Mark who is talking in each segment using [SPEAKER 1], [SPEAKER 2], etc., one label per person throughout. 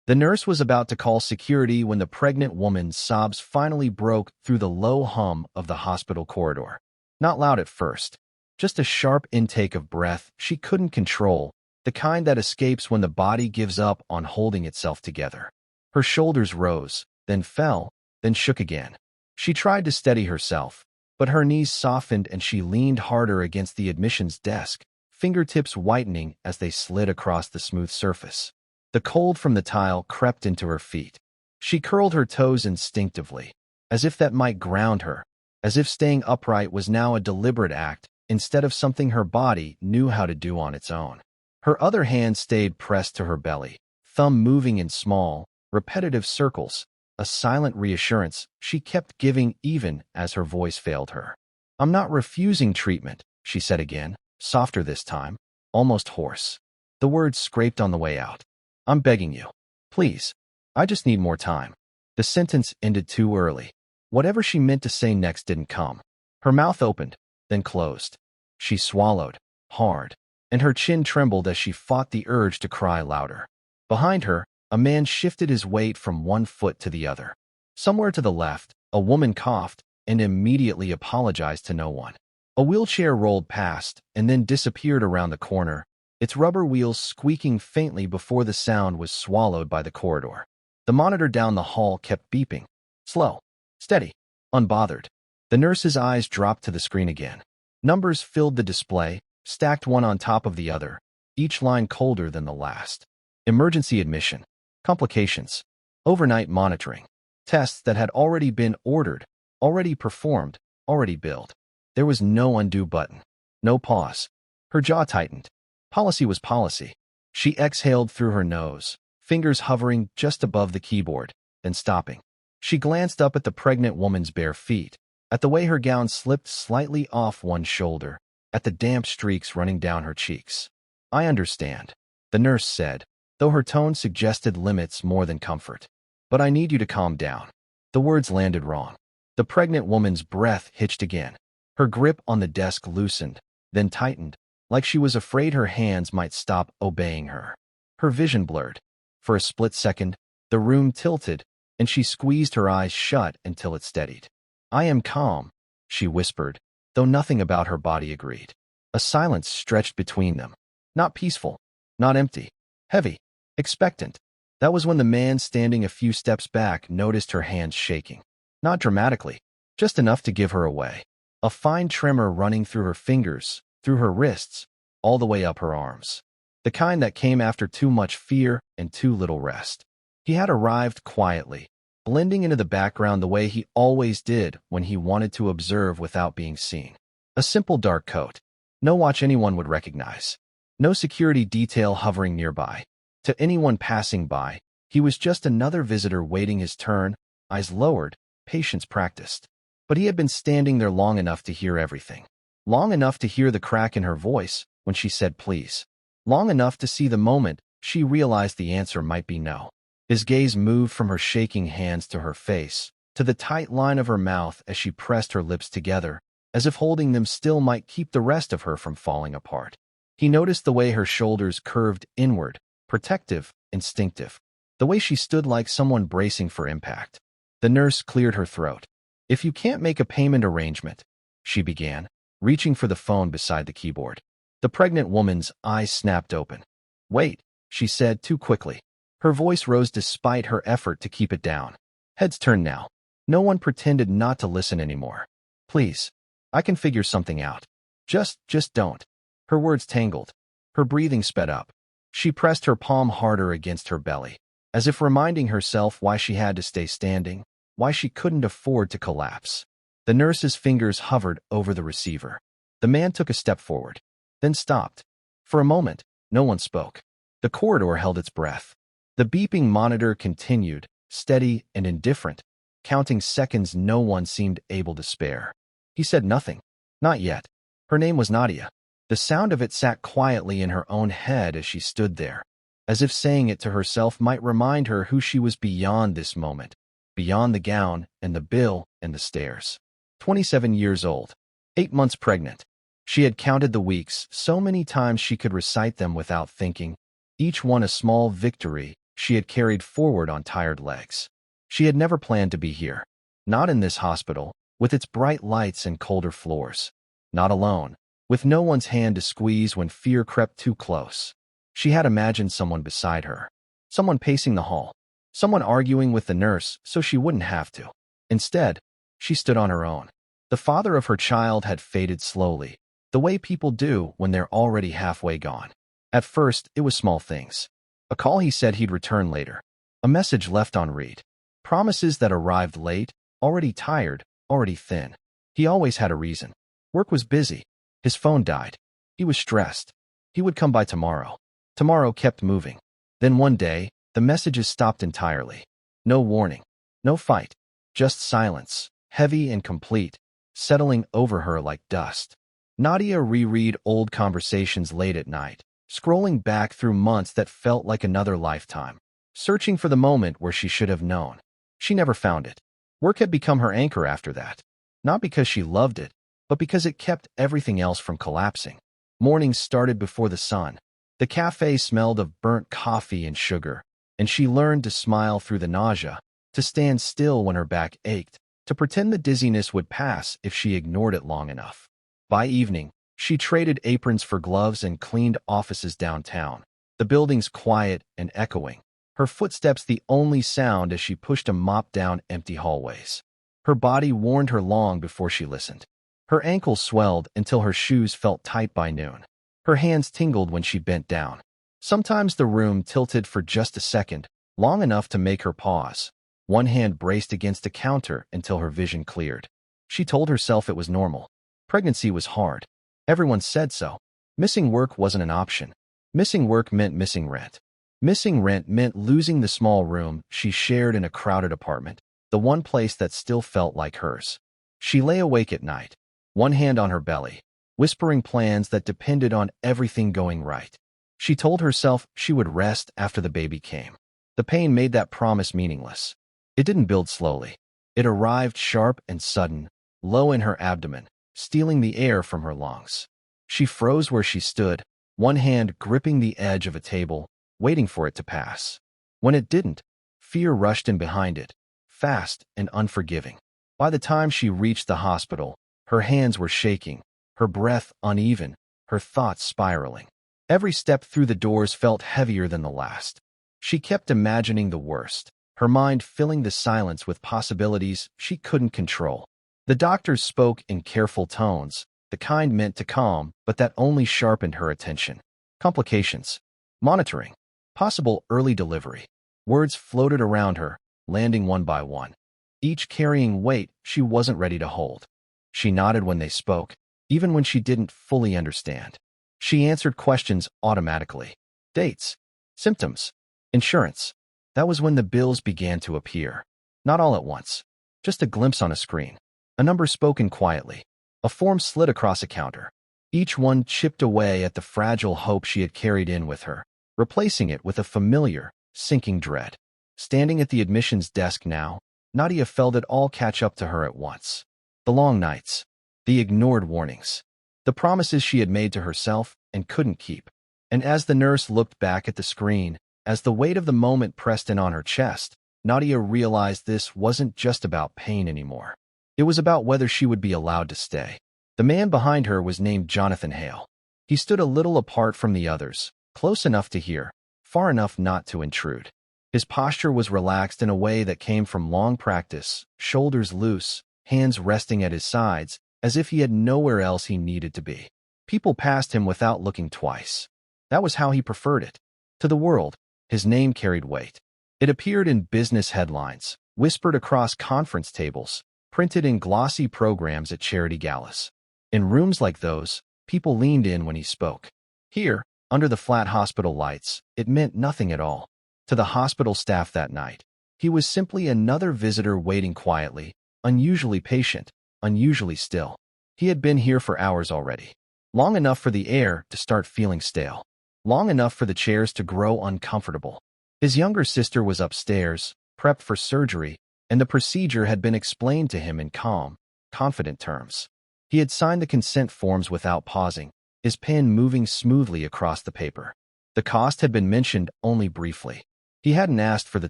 [SPEAKER 1] The nurse was about to call security when the pregnant woman's sobs finally broke through the low hum of the hospital corridor. Not loud at first, just a sharp intake of breath she couldn't control, the kind that escapes when the body gives up on holding itself together. Her shoulders rose, then fell, then shook again. She tried to steady herself, but her knees softened and she leaned harder against the admissions desk, fingertips whitening as they slid across the smooth surface. The cold from the tile crept into her feet. She curled her toes instinctively, as if that might ground her, as if staying upright was now a deliberate act instead of something her body knew how to do on its own. Her other hand stayed pressed to her belly, thumb moving in small, repetitive circles, a silent reassurance she kept giving even as her voice failed her. "I'm not refusing treatment," she said again, softer this time, almost hoarse. The words scraped on the way out. "I'm begging you. Please. I just need more time." The sentence ended too early. Whatever she meant to say next didn't come. Her mouth opened, then closed. She swallowed, hard, and her chin trembled as she fought the urge to cry louder. Behind her, a man shifted his weight from one foot to the other. Somewhere to the left, a woman coughed and immediately apologized to no one. A wheelchair rolled past and then disappeared around the corner, its rubber wheels squeaking faintly before the sound was swallowed by the corridor. The monitor down the hall kept beeping. Slow, steady, unbothered. The nurse's eyes dropped to the screen again. Numbers filled the display, stacked one on top of the other, each line colder than the last. Emergency admission, complications, overnight monitoring, tests that had already been ordered, already performed, already billed. There was no undo button, no pause. Her jaw tightened. Policy was policy. She exhaled through her nose, fingers hovering just above the keyboard, then stopping. She glanced up at the pregnant woman's bare feet, at the way her gown slipped slightly off one shoulder, at the damp streaks running down her cheeks. "I understand," the nurse said, though her tone suggested limits more than comfort. "But I need you to calm down." The words landed wrong. The pregnant woman's breath hitched again. Her grip on the desk loosened, then tightened, like she was afraid her hands might stop obeying her. Her vision blurred. For a split second, the room tilted, and she squeezed her eyes shut until it steadied. "I am calm," she whispered, though nothing about her body agreed. A silence stretched between them. Not peaceful, not empty, heavy, expectant. That was when the man standing a few steps back noticed her hands shaking. Not dramatically, just enough to give her away. A fine tremor running through her fingers, through her wrists, all the way up her arms. The kind that came after too much fear and too little rest. He had arrived quietly, blending into the background the way he always did when he wanted to observe without being seen. A simple dark coat. No watch anyone would recognize. No security detail hovering nearby. To anyone passing by, he was just another visitor waiting his turn, eyes lowered, patience practiced. But he had been standing there long enough to hear everything. Long enough to hear the crack in her voice when she said please. Long enough to see the moment she realized the answer might be no. His gaze moved from her shaking hands to her face, to the tight line of her mouth as she pressed her lips together, as if holding them still might keep the rest of her from falling apart. He noticed the way her shoulders curved inward, protective, instinctive. The way she stood like someone bracing for impact. The nurse cleared her throat. "If you can't make a payment arrangement," she began, reaching for the phone beside the keyboard. The pregnant woman's eyes snapped open. "Wait," she said too quickly. Her voice rose despite her effort to keep it down. Heads turned now. No one pretended not to listen anymore. "Please. I can figure something out. Just don't." Her words tangled. Her breathing sped up. She pressed her palm harder against her belly, as if reminding herself why she had to stay standing, why she couldn't afford to collapse. The nurse's fingers hovered over the receiver. The man took a step forward, then stopped. For a moment, no one spoke. The corridor held its breath. The beeping monitor continued, steady and indifferent, counting seconds no one seemed able to spare. He said nothing. Not yet. Her name was Nadia. The sound of it sat quietly in her own head as she stood there, as if saying it to herself might remind her who she was beyond this moment, beyond the gown and the bill and the stairs. 27 years old, 8 months pregnant. She had counted the weeks so many times she could recite them without thinking, each one a small victory she had carried forward on tired legs. She had never planned to be here. Not in this hospital, with its bright lights and colder floors. Not alone, with no one's hand to squeeze when fear crept too close. She had imagined someone beside her. Someone pacing the hall. Someone arguing with the nurse so she wouldn't have to. Instead, she stood on her own. The father of her child had faded slowly, the way people do when they're already halfway gone. At first, it was small things. A call he said he'd return later. A message left on read. Promises that arrived late, already tired, already thin. He always had a reason. Work was busy. His phone died. He was stressed. He would come by tomorrow. Tomorrow kept moving. Then one day, the messages stopped entirely. No warning. No fight. Just silence, heavy and complete, settling over her like dust. Nadia reread old conversations late at night, scrolling back through months that felt like another lifetime, searching for the moment where she should have known. She never found it. Work had become her anchor after that. Not because she loved it, but because it kept everything else from collapsing. Mornings started before the sun. The cafe smelled of burnt coffee and sugar, and she learned to smile through the nausea, to stand still when her back ached, to pretend the dizziness would pass if she ignored it long enough. By evening, she traded aprons for gloves and cleaned offices downtown, the buildings quiet and echoing, her footsteps the only sound as she pushed a mop down empty hallways. Her body warned her long before she listened. Her ankles swelled until her shoes felt tight by noon. Her hands tingled when she bent down. Sometimes the room tilted for just a second, long enough to make her pause. One hand braced against a counter until her vision cleared. She told herself it was normal. Pregnancy was hard. Everyone said so. Missing work wasn't an option. Missing work meant missing rent. Missing rent meant losing the small room she shared in a crowded apartment, the one place that still felt like hers. She lay awake at night, one hand on her belly, whispering plans that depended on everything going right. She told herself she would rest after the baby came. The pain made that promise meaningless. It didn't build slowly. It arrived sharp and sudden, low in her abdomen, stealing the air from her lungs. She froze where she stood, one hand gripping the edge of a table, waiting for it to pass. When it didn't, fear rushed in behind it, fast and unforgiving. By the time she reached the hospital, her hands were shaking, her breath uneven, her thoughts spiraling. Every step through the doors felt heavier than the last. She kept imagining the worst, her mind filling the silence with possibilities she couldn't control. The doctors spoke in careful tones, the kind meant to calm, but that only sharpened her attention. Complications. Monitoring. Possible early delivery. Words floated around her, landing one by one, each carrying weight she wasn't ready to hold. She nodded when they spoke, even when she didn't fully understand. She answered questions automatically. Dates. Symptoms. Insurance. That was when the bills began to appear. Not all at once. Just a glimpse on a screen. A number spoken quietly. A form slid across a counter. Each one chipped away at the fragile hope she had carried in with her, replacing it with a familiar, sinking dread. Standing at the admissions desk now, Nadia felt it all catch up to her at once. The long nights. The ignored warnings. The promises she had made to herself and couldn't keep. And as the nurse looked back at the screen, as the weight of the moment pressed in on her chest, Nadia realized this wasn't just about pain anymore. It was about whether she would be allowed to stay. The man behind her was named Jonathan Hale. He stood a little apart from the others, close enough to hear, far enough not to intrude. His posture was relaxed in a way that came from long practice, shoulders loose, hands resting at his sides, as if he had nowhere else he needed to be. People passed him without looking twice. That was how he preferred it. To the world, his name carried weight. It appeared in business headlines, whispered across conference tables, printed in glossy programs at charity galas. In rooms like those, people leaned in when he spoke. Here, under the flat hospital lights, it meant nothing at all. To the hospital staff that night, he was simply another visitor waiting quietly, unusually patient, unusually still. He had been here for hours already. Long enough for the air to start feeling stale. Long enough for the chairs to grow uncomfortable. His younger sister was upstairs, prepped for surgery, and the procedure had been explained to him in calm, confident terms. He had signed the consent forms without pausing, his pen moving smoothly across the paper. The cost had been mentioned only briefly. He hadn't asked for the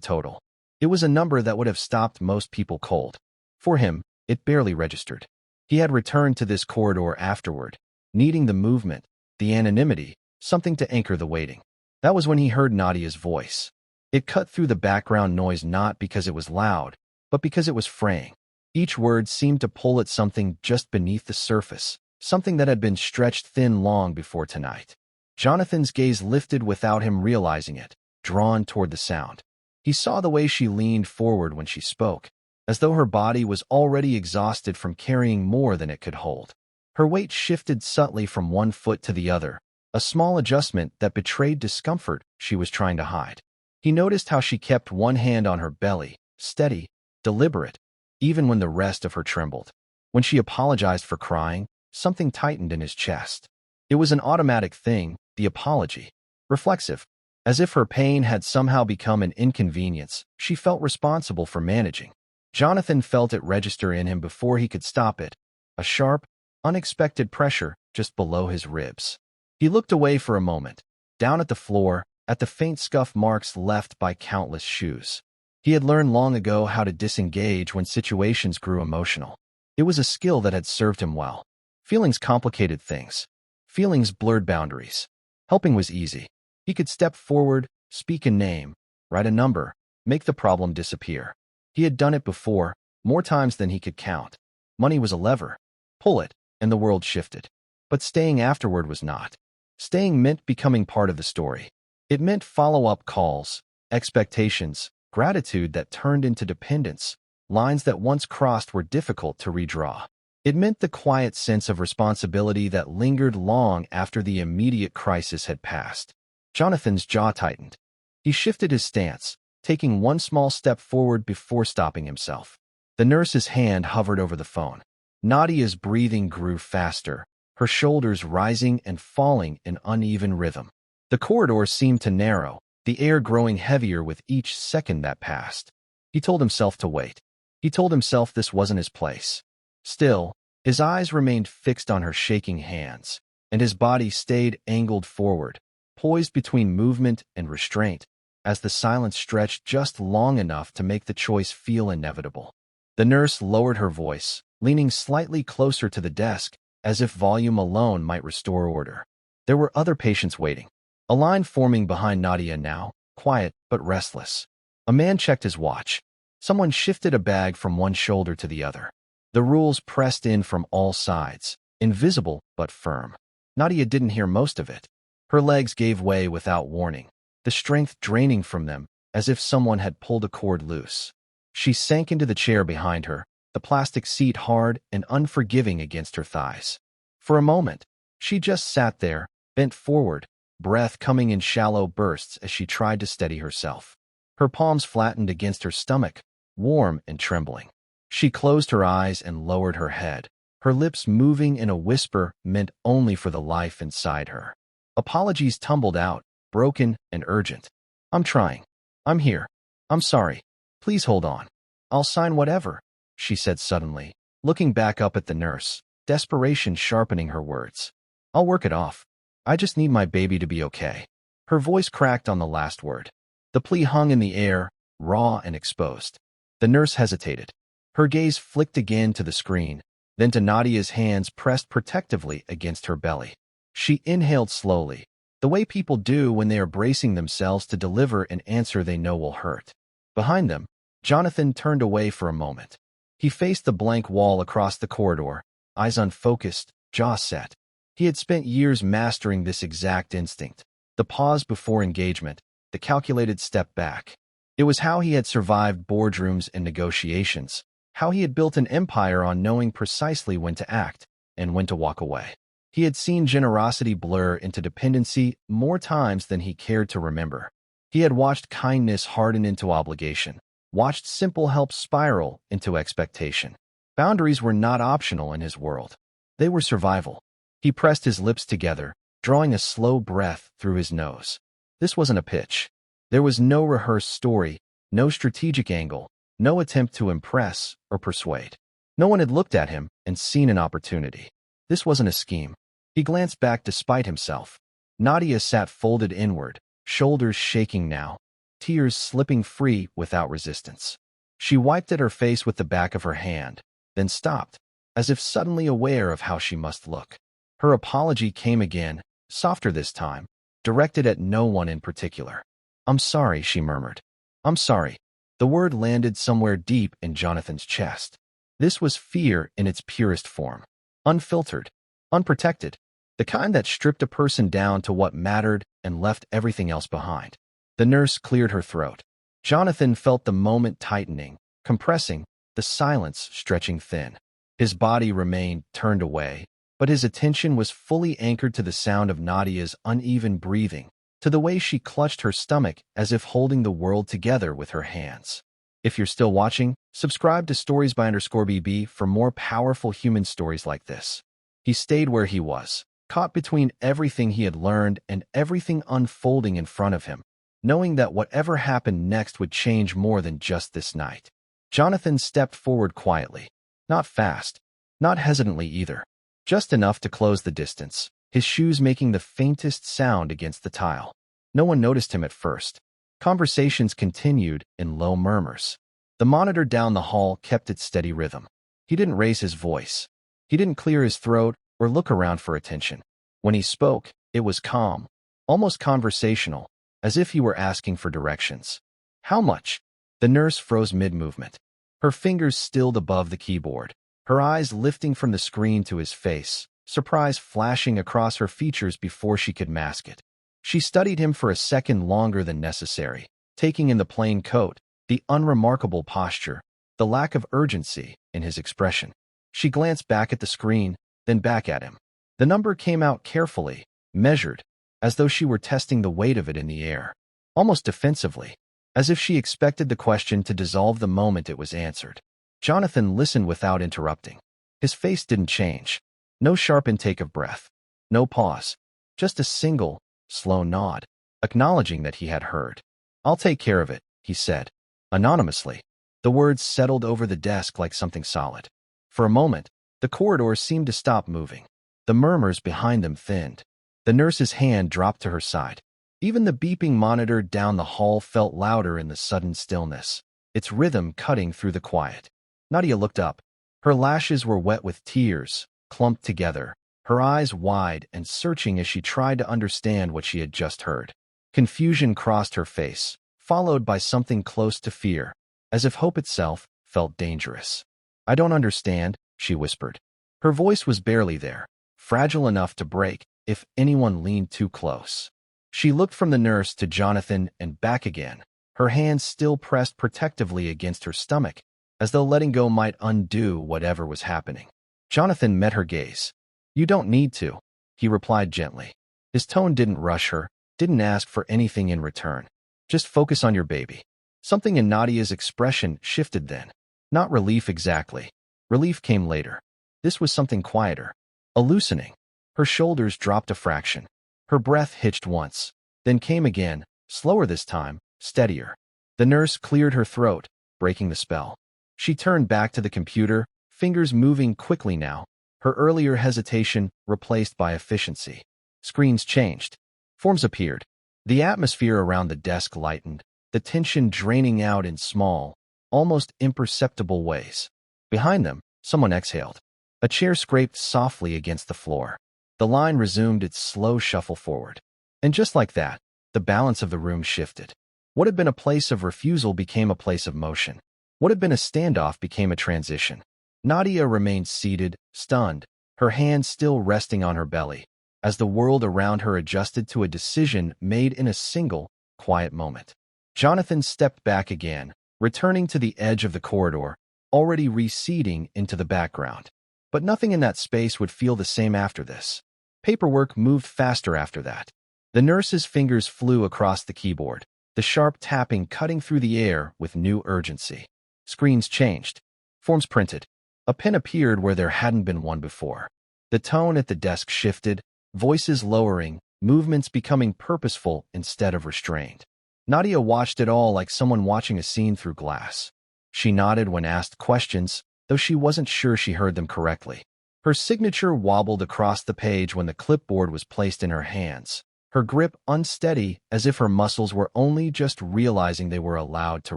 [SPEAKER 1] total. It was a number that would have stopped most people cold. For him, it barely registered. He had returned to this corridor afterward, needing the movement, the anonymity, something to anchor the waiting. That was when he heard Nadia's voice. It cut through the background noise not because it was loud, but because it was fraying. Each word seemed to pull at something just beneath the surface, something that had been stretched thin long before tonight. Jonathan's gaze lifted without him realizing it, drawn toward the sound. He saw the way she leaned forward when she spoke, as though her body was already exhausted from carrying more than it could hold. Her weight shifted subtly from one foot to the other, a small adjustment that betrayed discomfort she was trying to hide. He noticed how she kept one hand on her belly, steady, deliberate, even when the rest of her trembled. When she apologized for crying, something tightened in his chest. It was an automatic thing, the apology. Reflexive. As if her pain had somehow become an inconvenience she felt responsible for managing. Jonathan felt it register in him before he could stop it, a sharp, unexpected pressure just below his ribs. He looked away for a moment, down at the floor, at the faint scuff marks left by countless shoes. He had learned long ago how to disengage when situations grew emotional. It was a skill that had served him well. Feelings complicated things. Feelings blurred boundaries. Helping was easy. He could step forward, speak a name, write a number, make the problem disappear. He had done it before, more times than he could count. Money was a lever. Pull it, and the world shifted. But staying afterward was not. Staying meant becoming part of the story. It meant follow-up calls, expectations, gratitude that turned into dependence. Lines that once crossed were difficult to redraw. It meant the quiet sense of responsibility that lingered long after the immediate crisis had passed. Jonathan's jaw tightened. He shifted his stance, taking one small step forward before stopping himself. The nurse's hand hovered over the phone. Nadia's breathing grew faster, her shoulders rising and falling in uneven rhythm. The corridor seemed to narrow, the air growing heavier with each second that passed. He told himself to wait. He told himself this wasn't his place. Still, his eyes remained fixed on her shaking hands, and his body stayed angled forward, poised between movement and restraint, as the silence stretched just long enough to make the choice feel inevitable. The nurse lowered her voice, leaning slightly closer to the desk, as if volume alone might restore order. There were other patients waiting. A line forming behind Nadia now, quiet but restless. A man checked his watch. Someone shifted a bag from one shoulder to the other. The rules pressed in from all sides, invisible but firm. Nadia didn't hear most of it. Her legs gave way without warning, the strength draining from them as if someone had pulled a cord loose. She sank into the chair behind her, the plastic seat hard and unforgiving against her thighs. For a moment, she just sat there, bent forward, breath coming in shallow bursts as she tried to steady herself. Her palms flattened against her stomach, warm and trembling. She closed her eyes and lowered her head, her lips moving in a whisper meant only for the life inside her. Apologies tumbled out, broken and urgent. "I'm trying. I'm here. I'm sorry. Please hold on. I'll sign whatever," she said suddenly, looking back up at the nurse, desperation sharpening her words. "I'll work it off. I just need my baby to be okay." Her voice cracked on the last word. The plea hung in the air, raw and exposed. The nurse hesitated. Her gaze flicked again to the screen, then to Nadia's hands pressed protectively against her belly. She inhaled slowly, the way people do when they are bracing themselves to deliver an answer they know will hurt. Behind them, Jonathan turned away for a moment. He faced the blank wall across the corridor, eyes unfocused, jaw set. He had spent years mastering this exact instinct, the pause before engagement, the calculated step back. It was how he had survived boardrooms and negotiations, how he had built an empire on knowing precisely when to act and when to walk away. He had seen generosity blur into dependency more times than he cared to remember. He had watched kindness harden into obligation, watched simple help spiral into expectation. Boundaries were not optional in his world. They were survival. He pressed his lips together, drawing a slow breath through his nose. This wasn't a pitch. There was no rehearsed story, no strategic angle, no attempt to impress or persuade. No one had looked at him and seen an opportunity. This wasn't a scheme. He glanced back despite himself. Nadia sat folded inward, shoulders shaking now. tears slipping free without resistance. She wiped at her face with the back of her hand, then stopped, as if suddenly aware of how she must look. Her apology came again, softer this time, directed at no one in particular. "I'm sorry," she murmured. "I'm sorry." The word landed somewhere deep in Jonathan's chest. This was fear in its purest form. Unfiltered, unprotected, the kind that stripped a person down to what mattered and left everything else behind. The nurse cleared her throat. Jonathan felt the moment tightening, compressing, the silence stretching thin. His body remained turned away, but his attention was fully anchored to the sound of Nadia's uneven breathing, to the way she clutched her stomach as if holding the world together with her hands. If you're still watching, subscribe to Stories by_BB for more powerful human stories like this. He stayed where he was, caught between everything he had learned and everything unfolding in front of him, knowing that whatever happened next would change more than just this night. Jonathan stepped forward quietly, not fast, not hesitantly either, just enough to close the distance, his shoes making the faintest sound against the tile. No one noticed him at first. Conversations continued in low murmurs. The monitor down the hall kept its steady rhythm. He didn't raise his voice. He didn't clear his throat or look around for attention. When he spoke, it was calm, almost conversational, as if he were asking for directions. "How much?" The nurse froze mid-movement. Her fingers stilled above the keyboard, her eyes lifting from the screen to his face, surprise flashing across her features before she could mask it. She studied him for a second longer than necessary, taking in the plain coat, the unremarkable posture, the lack of urgency in his expression. She glanced back at the screen, then back at him. The number came out carefully, measured, as though she were testing the weight of it in the air, almost defensively, as if she expected the question to dissolve the moment it was answered. Jonathan listened without interrupting. His face didn't change. No sharp intake of breath. No pause. Just a single, slow nod, acknowledging that he had heard. "I'll take care of it," he said, anonymously. The words settled over the desk like something solid. For a moment, the corridor seemed to stop moving. The murmurs behind them thinned. The nurse's hand dropped to her side. Even the beeping monitor down the hall felt louder in the sudden stillness, its rhythm cutting through the quiet. Nadia looked up. Her lashes were wet with tears, clumped together, her eyes wide and searching as she tried to understand what she had just heard. Confusion crossed her face, followed by something close to fear, as if hope itself felt dangerous. "I don't understand," she whispered. Her voice was barely there, fragile enough to break if anyone leaned too close. She looked from the nurse to Jonathan and back again, her hands still pressed protectively against her stomach, as though letting go might undo whatever was happening. Jonathan met her gaze. "You don't need to," he replied gently. His tone didn't rush her, didn't ask for anything in return. "Just focus on your baby." Something in Nadia's expression shifted then. Not relief exactly. Relief came later. This was something quieter. A loosening. Her shoulders dropped a fraction. Her breath hitched once, then came again, slower this time, steadier. The nurse cleared her throat, breaking the spell. She turned back to the computer, fingers moving quickly now, her earlier hesitation replaced by efficiency. Screens changed. Forms appeared. The atmosphere around the desk lightened, the tension draining out in small, almost imperceptible ways. Behind them, someone exhaled. A chair scraped softly against the floor. The line resumed its slow shuffle forward. And just like that, the balance of the room shifted. What had been a place of refusal became a place of motion. What had been a standoff became a transition. Nadia remained seated, stunned, her hands still resting on her belly, as the world around her adjusted to a decision made in a single, quiet moment. Jonathan stepped back again, returning to the edge of the corridor, already receding into the background. But nothing in that space would feel the same after this. Paperwork moved faster after that. The nurse's fingers flew across the keyboard, the sharp tapping cutting through the air with new urgency. Screens changed. Forms printed. A pen appeared where there hadn't been one before. The tone at the desk shifted, voices lowering, movements becoming purposeful instead of restrained. Nadia watched it all like someone watching a scene through glass. She nodded when asked questions, though she wasn't sure she heard them correctly. Her signature wobbled across the page when the clipboard was placed in her hands, her grip unsteady as if her muscles were only just realizing they were allowed to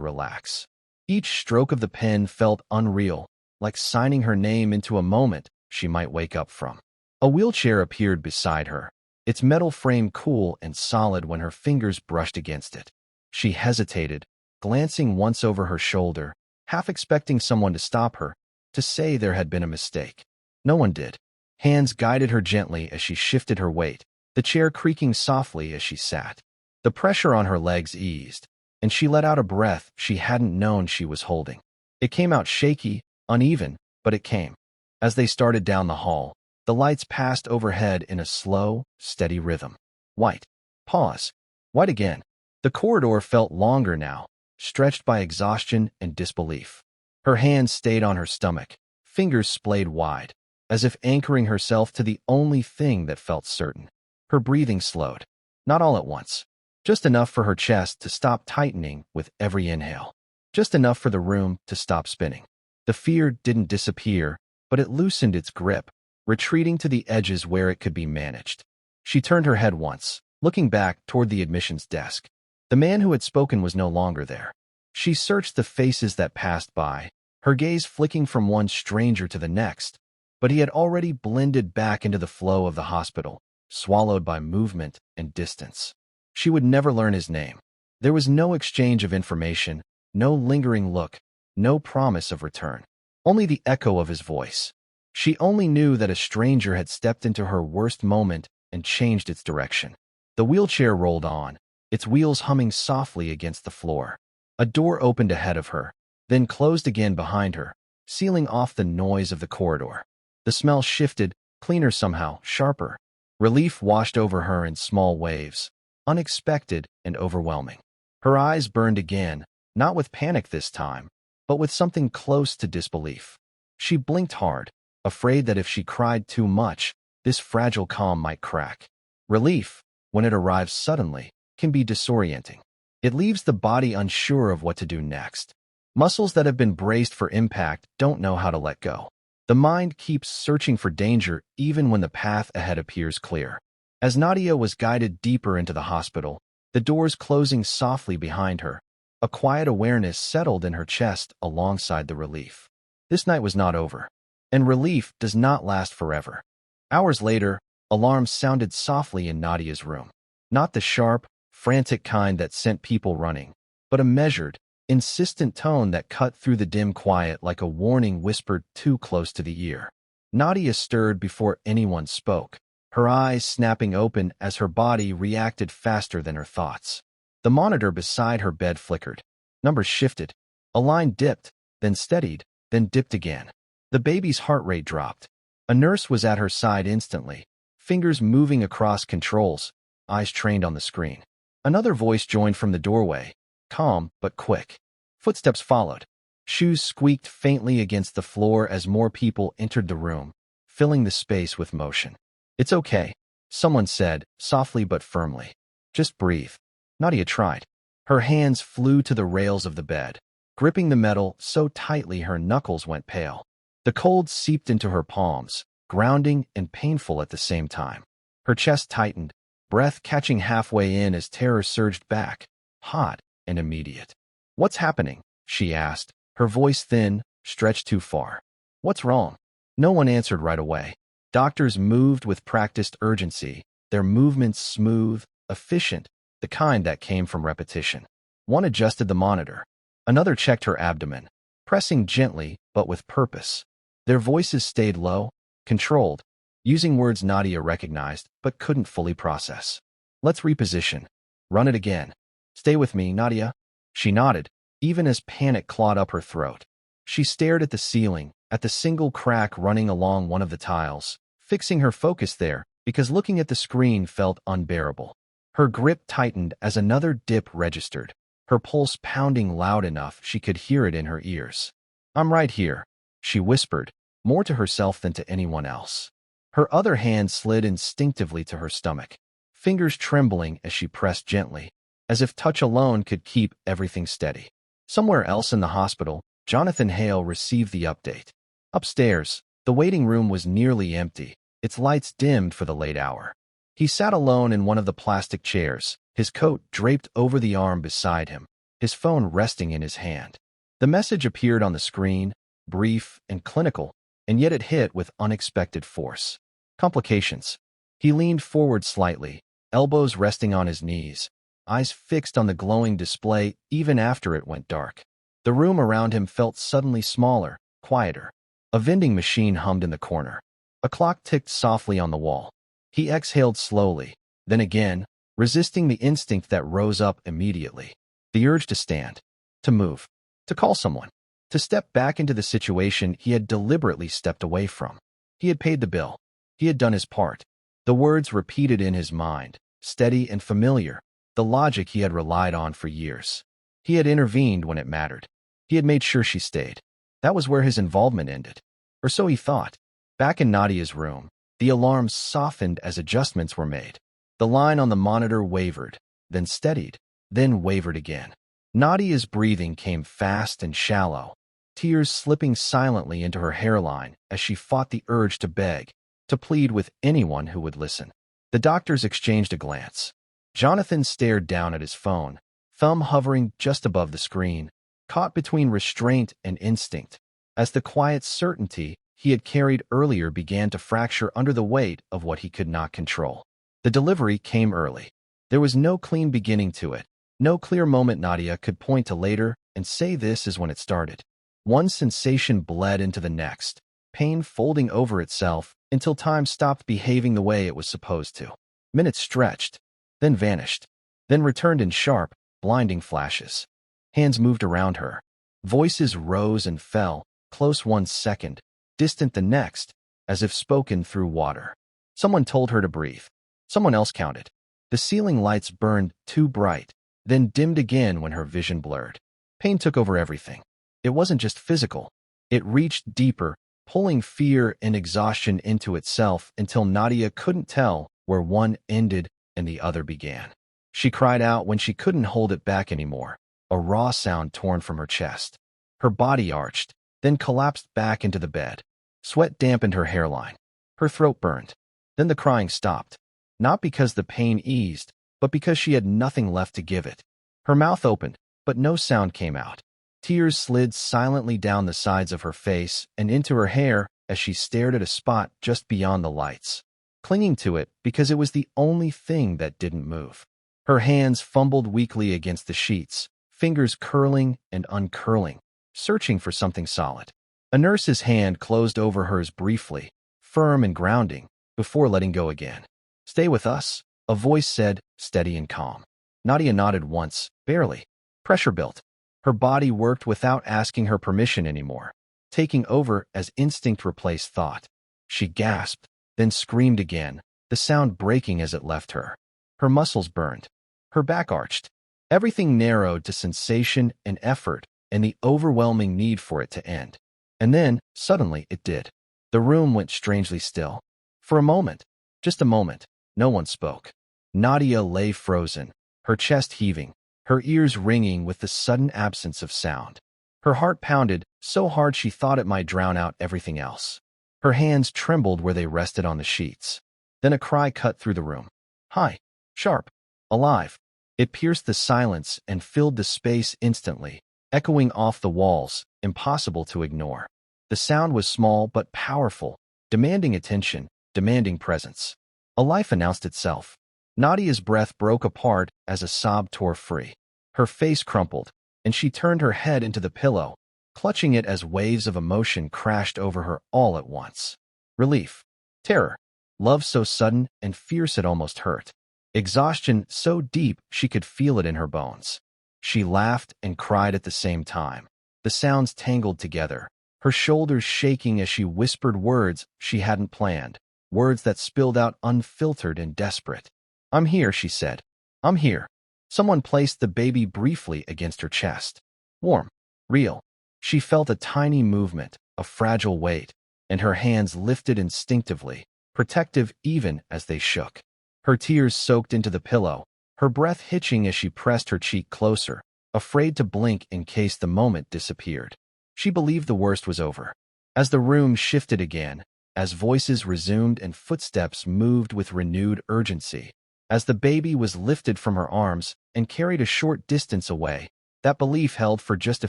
[SPEAKER 1] relax. Each stroke of the pen felt unreal, like signing her name into a moment she might wake up from. A wheelchair appeared beside her, its metal frame cool and solid when her fingers brushed against it. She hesitated, glancing once over her shoulder, half expecting someone to stop her, to say there had been a mistake. No one did. Hands guided her gently as she shifted her weight, the chair creaking softly as she sat. The pressure on her legs eased, and she let out a breath she hadn't known she was holding. It came out shaky, uneven, but it came. As they started down the hall, the lights passed overhead in a slow, steady rhythm. White. Pause. White again. The corridor felt longer now, stretched by exhaustion and disbelief. Her hands stayed on her stomach, fingers splayed wide, as if anchoring herself to the only thing that felt certain. Her breathing slowed. Not all at once. Just enough for her chest to stop tightening with every inhale. Just enough for the room to stop spinning. The fear didn't disappear, but it loosened its grip, retreating to the edges where it could be managed. She turned her head once, looking back toward the admissions desk. The man who had spoken was no longer there. She searched the faces that passed by, her gaze flicking from one stranger to the next, but he had already blended back into the flow of the hospital, swallowed by movement and distance. She would never learn his name. There was no exchange of information, no lingering look, no promise of return. Only the echo of his voice. She only knew that a stranger had stepped into her worst moment and changed its direction. The wheelchair rolled on, its wheels humming softly against the floor. A door opened ahead of her, then closed again behind her, sealing off the noise of the corridor. The smell shifted, cleaner somehow, sharper. Relief washed over her in small waves, unexpected and overwhelming. Her eyes burned again, not with panic this time, but with something close to disbelief. She blinked hard, afraid that if she cried too much, this fragile calm might crack. Relief, when it arrives suddenly, can be disorienting. It leaves the body unsure of what to do next. Muscles that have been braced for impact don't know how to let go. The mind keeps searching for danger even when the path ahead appears clear. As Nadia was guided deeper into the hospital, the doors closing softly behind her, a quiet awareness settled in her chest alongside the relief. This night was not over, and relief does not last forever. Hours later, alarms sounded softly in Nadia's room. Not the sharp, frantic kind that sent people running, but a measured, insistent tone that cut through the dim quiet like a warning whispered too close to the ear. Nadia stirred before anyone spoke, her eyes snapping open as her body reacted faster than her thoughts. The monitor beside her bed flickered. Numbers shifted. A line dipped, then steadied, then dipped again. The baby's heart rate dropped. A nurse was at her side instantly, fingers moving across controls, eyes trained on the screen. Another voice joined from the doorway, calm but quick. Footsteps followed. Shoes squeaked faintly against the floor as more people entered the room, filling the space with motion. "It's okay," someone said, softly but firmly. "Just breathe." Nadia tried. Her hands flew to the rails of the bed, gripping the metal so tightly her knuckles went pale. The cold seeped into her palms, grounding and painful at the same time. Her chest tightened, breath catching halfway in as terror surged back, hot and immediate. "What's happening?" she asked, her voice thin, stretched too far. "What's wrong?" No one answered right away. Doctors moved with practiced urgency, their movements smooth, efficient, the kind that came from repetition. One adjusted the monitor. Another checked her abdomen, pressing gently but with purpose. Their voices stayed low, controlled, using words Nadia recognized but couldn't fully process. "Let's reposition. Run it again. Stay with me, Nadia." She nodded, even as panic clawed up her throat. She stared at the ceiling, at the single crack running along one of the tiles, fixing her focus there because looking at the screen felt unbearable. Her grip tightened as another dip registered, her pulse pounding loud enough she could hear it in her ears. "I'm right here," she whispered, more to herself than to anyone else. Her other hand slid instinctively to her stomach, fingers trembling as she pressed gently, as if touch alone could keep everything steady. Somewhere else in the hospital, Jonathan Hale received the update. Upstairs, the waiting room was nearly empty, its lights dimmed for the late hour. He sat alone in one of the plastic chairs, his coat draped over the arm beside him, his phone resting in his hand. The message appeared on the screen, brief and clinical, and yet it hit with unexpected force. Complications. He leaned forward slightly, elbows resting on his knees, eyes fixed on the glowing display even after it went dark. The room around him felt suddenly smaller, quieter. A vending machine hummed in the corner. A clock ticked softly on the wall. He exhaled slowly, then again, resisting the instinct that rose up immediately. The urge to stand, to move, to call someone, to step back into the situation he had deliberately stepped away from. He had paid the bill. He had done his part. The words repeated in his mind, steady and familiar, the logic he had relied on for years. He had intervened when it mattered. He had made sure she stayed. That was where his involvement ended. Or so he thought. Back in Nadia's room, the alarm softened as adjustments were made. The line on the monitor wavered, then steadied, then wavered again. Nadia's breathing came fast and shallow, tears slipping silently into her hairline as she fought the urge to beg, to plead with anyone who would listen. The doctors exchanged a glance. Jonathan stared down at his phone, thumb hovering just above the screen, caught between restraint and instinct, as the quiet certainty he had carried earlier began to fracture under the weight of what he could not control. The delivery came early. There was no clean beginning to it, no clear moment Nadia could point to later and say this is when it started. One sensation bled into the next, pain folding over itself until time stopped behaving the way it was supposed to. Minutes stretched, then vanished, then returned in sharp, blinding flashes. Hands moved around her. Voices rose and fell, close 1 second, distant the next, as if spoken through water. Someone told her to breathe. Someone else counted. The ceiling lights burned too bright, then dimmed again when her vision blurred. Pain took over everything. It wasn't just physical. It reached deeper, pulling fear and exhaustion into itself until Nadia couldn't tell where one ended and the other began. She cried out when she couldn't hold it back anymore, a raw sound torn from her chest. Her body arched, then collapsed back into the bed. Sweat dampened her hairline. Her throat burned. Then the crying stopped, not because the pain eased, but because she had nothing left to give it. Her mouth opened, but no sound came out. Tears slid silently down the sides of her face and into her hair as she stared at a spot just beyond the lights, clinging to it because it was the only thing that didn't move. Her hands fumbled weakly against the sheets, fingers curling and uncurling, searching for something solid. A nurse's hand closed over hers briefly, firm and grounding, before letting go again. "Stay with us," a voice said, steady and calm. Nadia nodded once, barely. Pressure built. Her body worked without asking her permission anymore, taking over as instinct replaced thought. She gasped, then screamed again, the sound breaking as it left her. Her muscles burned. Her back arched. Everything narrowed to sensation and effort and the overwhelming need for it to end. And then, suddenly, it did. The room went strangely still. For a moment, just a moment, no one spoke. Nadia lay frozen, her chest heaving, her ears ringing with the sudden absence of sound. Her heart pounded so hard she thought it might drown out everything else. Her hands trembled where they rested on the sheets. Then a cry cut through the room. High, sharp, alive. It pierced the silence and filled the space instantly, echoing off the walls, impossible to ignore. The sound was small but powerful, demanding attention, demanding presence. A life announced itself. Nadia's breath broke apart as a sob tore free. Her face crumpled, and she turned her head into the pillow, clutching it as waves of emotion crashed over her all at once. Relief, terror, love so sudden and fierce it almost hurt. Exhaustion so deep she could feel it in her bones. She laughed and cried at the same time. The sounds tangled together, her shoulders shaking as she whispered words she hadn't planned, words that spilled out unfiltered and desperate. "I'm here," she said. "I'm here." Someone placed the baby briefly against her chest. Warm, real. She felt a tiny movement, a fragile weight, and her hands lifted instinctively, protective even as they shook. Her tears soaked into the pillow, her breath hitching as she pressed her cheek closer, afraid to blink in case the moment disappeared. She believed the worst was over. As the room shifted again, as voices resumed and footsteps moved with renewed urgency. As the baby was lifted from her arms and carried a short distance away, that belief held for just a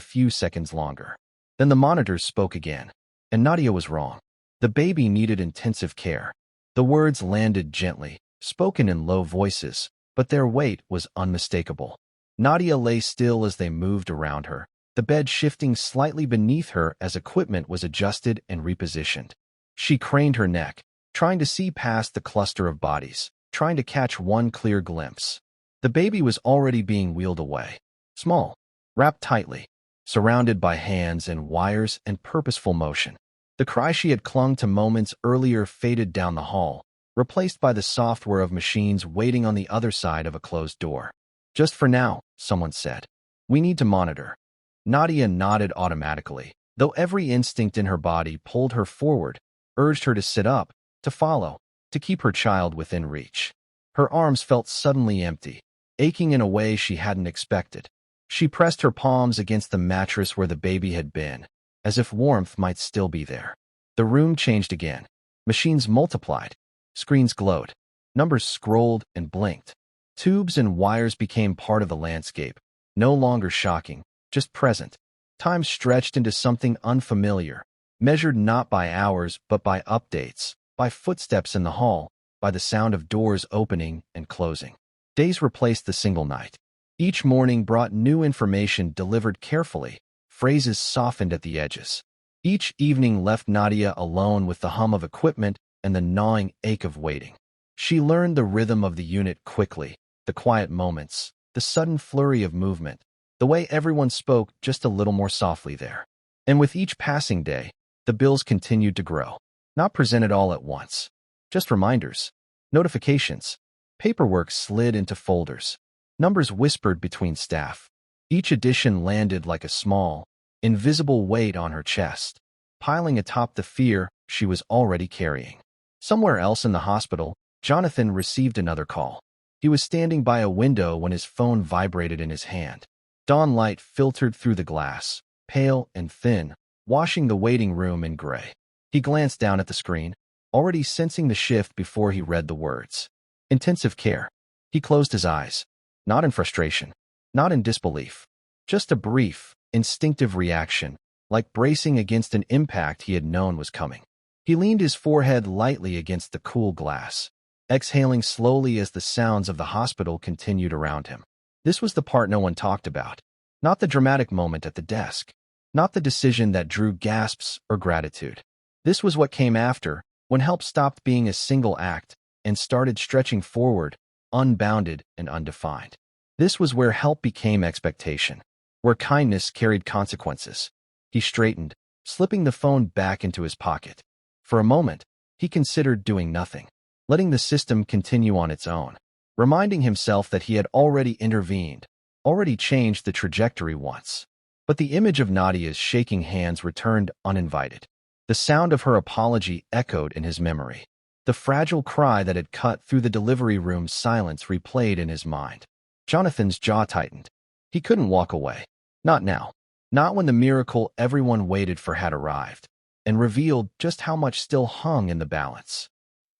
[SPEAKER 1] few seconds longer. Then the monitors spoke again, and Nadia was wrong. The baby needed intensive care. The words landed gently, spoken in low voices, but their weight was unmistakable. Nadia lay still as they moved around her, the bed shifting slightly beneath her as equipment was adjusted and repositioned. She craned her neck, trying to see past the cluster of bodies, trying to catch one clear glimpse. The baby was already being wheeled away. Small, wrapped tightly, surrounded by hands and wires and purposeful motion. The cry she had clung to moments earlier faded down the hall, replaced by the software of machines waiting on the other side of a closed door. Just for now, someone said. We need to monitor. Nadia nodded automatically, though every instinct in her body pulled her forward, urged her to sit up, to follow, to keep her child within reach. Her arms felt suddenly empty, aching in a way she hadn't expected. She pressed her palms against the mattress where the baby had been, as if warmth might still be there. The room changed again. Machines multiplied. Screens glowed. Numbers scrolled and blinked. Tubes and wires became part of the landscape, no longer shocking, just present. Time stretched into something unfamiliar, measured not by hours but by updates, by footsteps in the hall, by the sound of doors opening and closing. Days replaced the single night. Each morning brought new information delivered carefully, phrases softened at the edges. Each evening left Nadia alone with the hum of equipment and the gnawing ache of waiting. She learned the rhythm of the unit quickly, the quiet moments, the sudden flurry of movement, the way everyone spoke just a little more softly there. And with each passing day, the bills continued to grow, not presented all at once. Just reminders, notifications, paperwork slid into folders, numbers whispered between staff. Each addition landed like a small, invisible weight on her chest, piling atop the fear she was already carrying. Somewhere else in the hospital, Jonathan received another call. He was standing by a window when his phone vibrated in his hand. Dawn light filtered through the glass, pale and thin, washing the waiting room in gray. He glanced down at the screen, already sensing the shift before he read the words. Intensive care. He closed his eyes, not in frustration, not in disbelief, just a brief, instinctive reaction, like bracing against an impact he had known was coming. He leaned his forehead lightly against the cool glass, exhaling slowly as the sounds of the hospital continued around him. This was the part no one talked about, not the dramatic moment at the desk, not the decision that drew gasps or gratitude. This was what came after, when help stopped being a single act and started stretching forward, unbounded and undefined. This was where help became expectation, where kindness carried consequences. He straightened, slipping the phone back into his pocket. For a moment, he considered doing nothing, letting the system continue on its own, reminding himself that he had already intervened, already changed the trajectory once. But the image of Nadia's shaking hands returned uninvited. The sound of her apology echoed in his memory. The fragile cry that had cut through the delivery room's silence replayed in his mind. Jonathan's jaw tightened. He couldn't walk away. Not now. Not when the miracle everyone waited for had arrived, and revealed just how much still hung in the balance.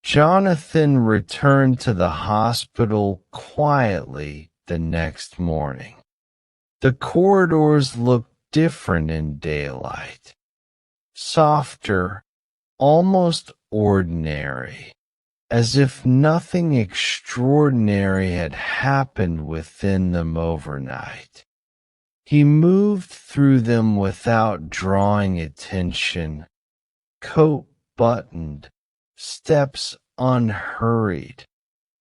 [SPEAKER 1] Jonathan returned to the hospital quietly the next morning. The corridors looked different in daylight. Softer, almost ordinary, as if nothing extraordinary had happened within them overnight. He moved through them without drawing attention, coat buttoned, steps unhurried,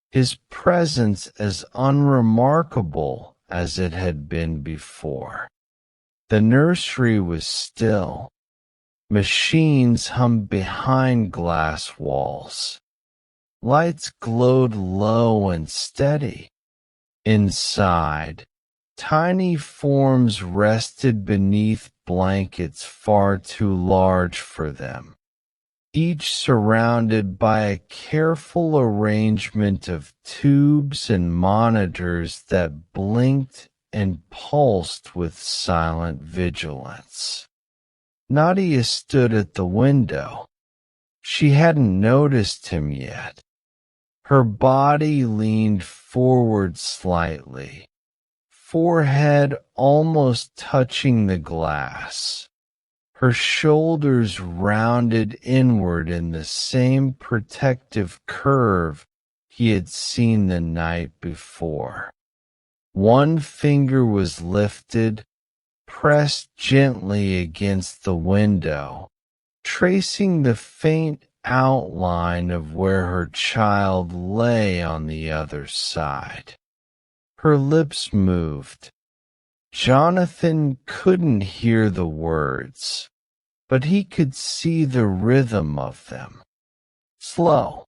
[SPEAKER 1] his presence as unremarkable as it had been before. The nursery was still. Machines hummed behind glass walls. Lights glowed low and steady. Inside, tiny forms rested beneath blankets far too large for them, each surrounded by a careful arrangement of tubes and monitors that blinked and pulsed with silent vigilance. Nadia stood at the window, She hadn't noticed him yet. Her body leaned forward slightly, forehead almost touching the glass. Her shoulders rounded inward in the same protective curve he had seen the night before. One finger was lifted, pressed gently against the window, tracing the faint outline of where her child lay on the other side. Her lips moved. Jonathan couldn't hear the words, but he could see the rhythm of them. Slow,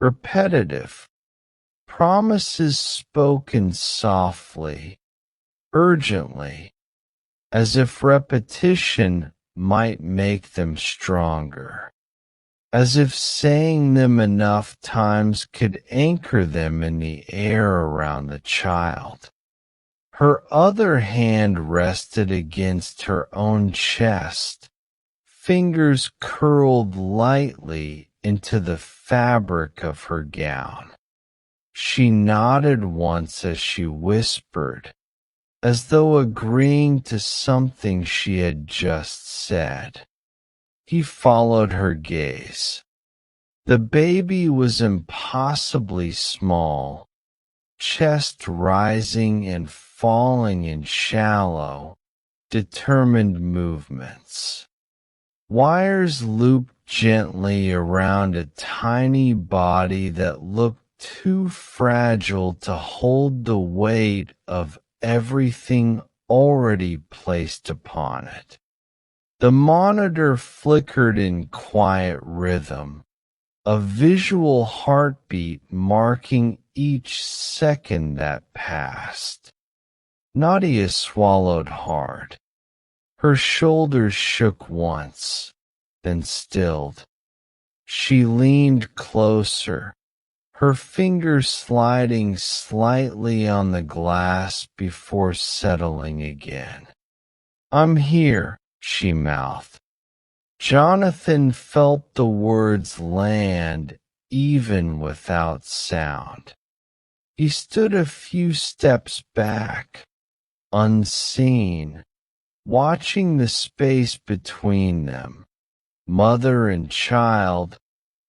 [SPEAKER 1] repetitive, promises spoken softly, urgently, as if repetition might make them stronger, as if saying them enough times could anchor them in the air around the child. Her other hand rested against her own chest, fingers curled lightly into the fabric of her gown. She nodded once as she whispered, as though agreeing to something she had just said. He followed her gaze. The baby was impossibly small, chest rising and falling in shallow, determined movements. Wires looped gently around a tiny body that looked too fragile to hold the weight of everything already placed upon it. The monitor flickered in quiet rhythm, a visual heartbeat marking each second that passed. Nadia swallowed hard. Her shoulders shook once, then stilled. She leaned closer, her fingers sliding slightly on the glass before settling again. "I'm here," she mouthed. Jonathan felt the words land even without sound. He stood a few steps back, unseen, watching the space between them, mother and child,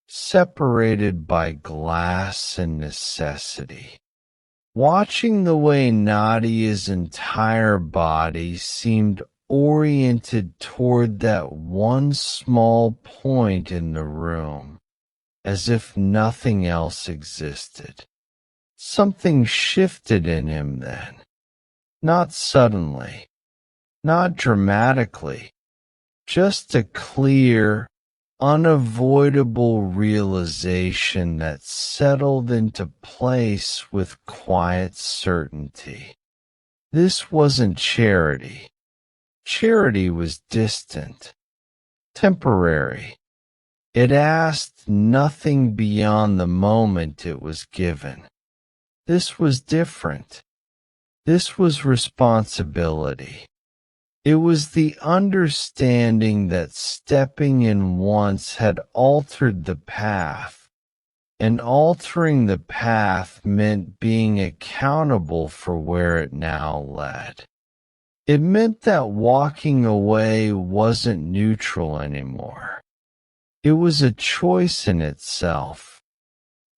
[SPEAKER 1] separated by glass and necessity. Watching the way Nadia's entire body seemed oriented toward that one small point in the room, as if nothing else existed. Something shifted in him then, not suddenly, not dramatically, just a clear, unavoidable realization that settled into place with quiet certainty. This wasn't charity. Charity was distant, temporary. It asked nothing beyond the moment it was given. This was different. This was responsibility. It was the understanding that stepping in once had altered the path, and altering the path meant being accountable for where it now led. It meant that walking away wasn't neutral anymore. It was a choice in itself.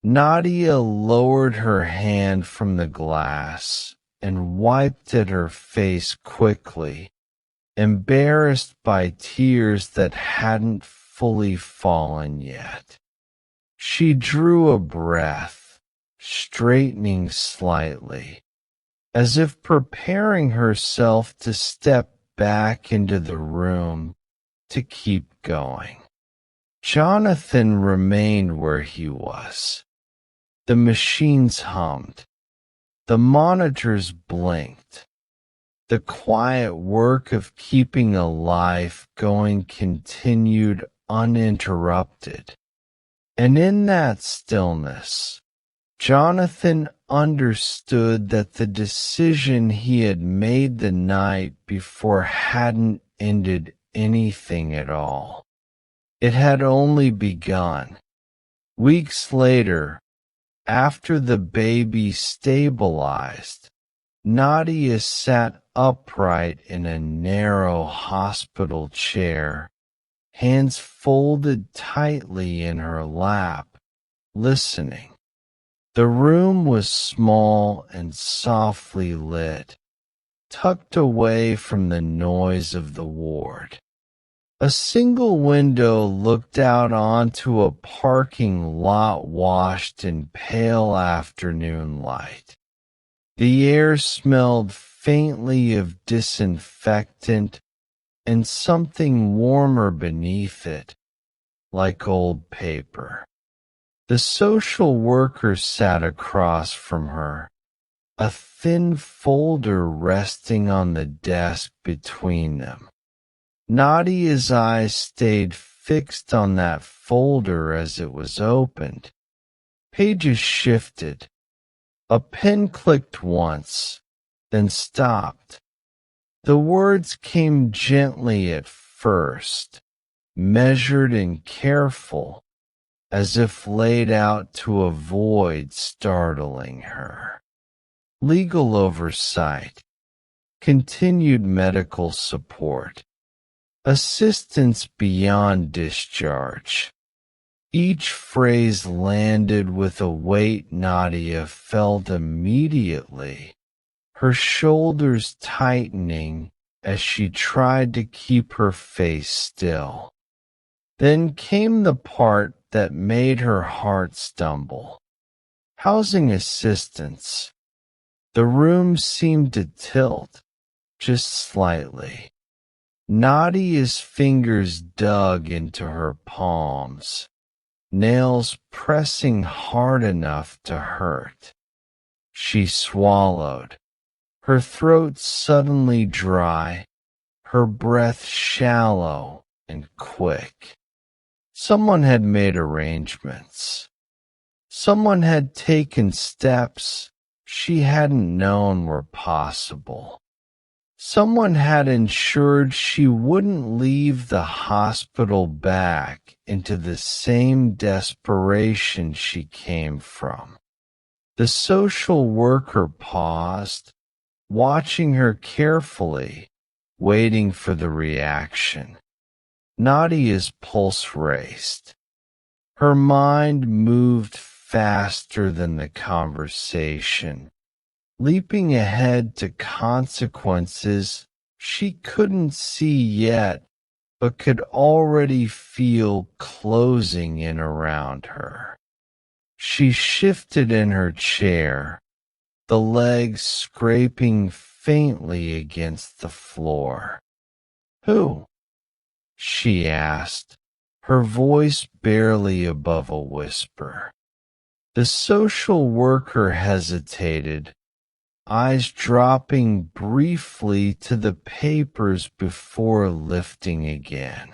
[SPEAKER 1] Nadia lowered her hand from the glass and wiped at her face quickly, embarrassed by tears that hadn't fully fallen yet. She drew a breath, straightening slightly, as if preparing herself to step back into the room to keep going. Jonathan remained where he was. The machines hummed. The monitors blinked. The quiet work of keeping a life going continued uninterrupted. And in that stillness, Jonathan understood that the decision he had made the night before hadn't ended anything at all. It had only begun. Weeks later, after the baby stabilized, Nadia sat upright in a narrow hospital chair, hands folded tightly in her lap, listening. The room was small and softly lit, tucked away from the noise of the ward. A single window looked out onto a parking lot washed in pale afternoon light. The air smelled faintly of disinfectant and something warmer beneath it, like old paper. The social worker sat across from her, a thin folder resting on the desk between them. Nadia's eyes stayed fixed on that folder as it was opened. Pages shifted. A pen clicked once, then stopped. The words came gently at first, measured and careful, as if laid out to avoid startling her. Legal oversight, continued medical support, assistance beyond discharge. Each phrase landed with a weight Nadia felt immediately, her shoulders tightening as she tried to keep her face still. Then came the part that made her heart stumble. Housing assistance. The room seemed to tilt, just slightly. Nadia's fingers dug into her palms, nails pressing hard enough to hurt. She swallowed, her throat suddenly dry, her breath shallow and quick. Someone had made arrangements. Someone had taken steps she hadn't known were possible. Someone had ensured she wouldn't leave the hospital back into the same desperation she came from. The social worker paused, watching her carefully, waiting for the reaction. Nadia's pulse raced. Her mind moved faster than the conversation, leaping ahead to consequences she couldn't see yet but could already feel closing in around her. She shifted in her chair, the legs scraping faintly against the floor. "Who?" she asked, her voice barely above a whisper. The social worker hesitated, eyes dropping briefly to the papers before lifting again.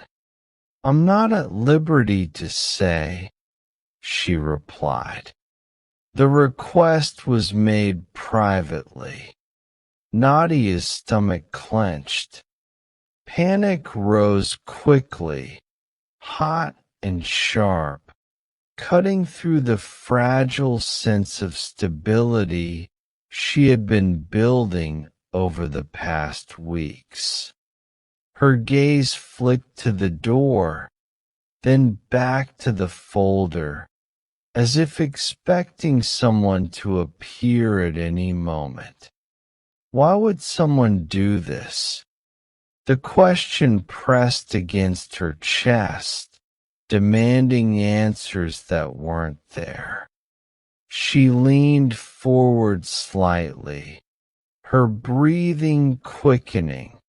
[SPEAKER 1] "I'm not at liberty to say," she replied. The request was made privately. Nadia's stomach clenched. Panic rose quickly, hot and sharp, cutting through the fragile sense of stability she had been building over the past weeks. Her gaze flicked to the door, then back to the folder, as if expecting someone to appear at any moment. Why would someone do this? The question pressed against her chest, demanding answers that weren't there. She leaned forward slightly, her breathing quickening,